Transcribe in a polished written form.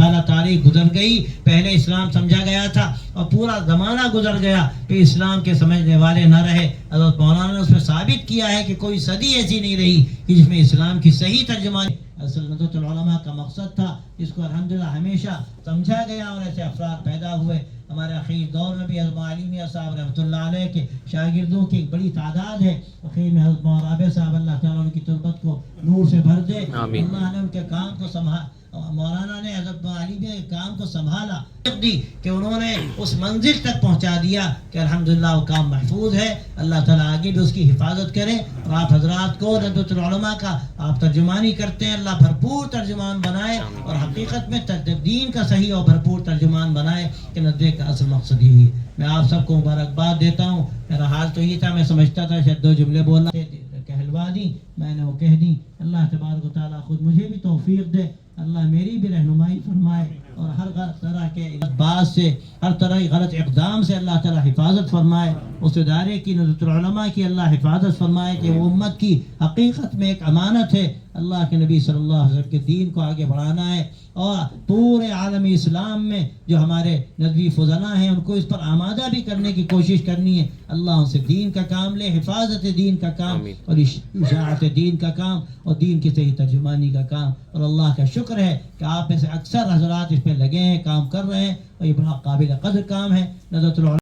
سالہ تاریخ گزر گئی، پہلے اسلام سمجھا گیا تھا اور پورا زمانہ گزر گیا، پھر اسلام کے سمجھنے والے نہ رہے۔ حضرت مولانا نے اس میں ثابت کیا ہے کہ کوئی صدی ایسی نہیں رہی کہ جس میں اسلام کی صحیح ترجمانی اصل ندوۃ العلماء کا مقصد تھا، جس کو الحمدللہ ہمیشہ سمجھا گیا اور ایسے افراد پیدا ہوئے۔ ہمارے اخیر دور میں بھی حضرت معلمی صاحب رحمۃ اللہ علیہ کے شاگردوں کی ایک بڑی تعداد ہے۔ اخیر میں حضرت رابع صاحب، اللہ تعالیٰ ان کی تربت کو نور سے بھر دے، اللہ نے ان کے کام کو مولانا نے حضرت معلمی کے کام کو سنبھالا دی کہ انہوں نے اس منزل تک پہنچا دیا کہ الحمدللہ وہ کام محفوظ ہے۔ اللہ تعالیٰ آگے بھی اس کی حفاظت کرے، اور آپ حضرات کو ندوۃ العلماء کا آپ ترجمانی کرتے ہیں، اللہ بھرپور ترجمان بنائے اور حقیقت میں دین کا صحیح اور بھرپور ترجمان بنائے کہ ندوے کا اصل مقصد یہی ہے۔ میں آپ سب کو مبارکباد دیتا ہوں۔ میرا حال تو یہ تھا، میں سمجھتا تھا شاید 2 جملے بولنا کہلوا دی، میں نے وہ کہہ دی۔ اللہ تبارک و تعالیٰ خود مجھے بھی توفیق دے، اللہ میری بھی رہنمائی فرمائے، اور ہر طرح کے بات سے، ہر طرح کی غلط اقدام سے اللہ تعالیٰ حفاظت فرمائے۔ اس ادارے کی ندوۃ العلماء کی اللہ حفاظت فرمائے کہ وہ امت کی حقیقت میں ایک امانت ہے، اللہ کے نبی صلی اللہ علیہ وسلم کے دین کو آگے بڑھانا ہے، اور پورے عالم اسلام میں جو ہمارے ندوی فضلاء ہیں ان کو اس پر آمادہ بھی کرنے کی کوشش کرنی ہے۔ اللہ ان سے دین کا کام لے، حفاظت دین کا کام اور اشاعت دین کا کام اور دین کی صحیح ترجمانی کا کام۔ اور اللہ کا شکر ہے کہ آپ میں سے اکثر حضرات اس پہ لگے ہیں، کام کر رہے ہیں، اور یہ بڑا قابل قدر کام ہے۔ ندوۃ العلماء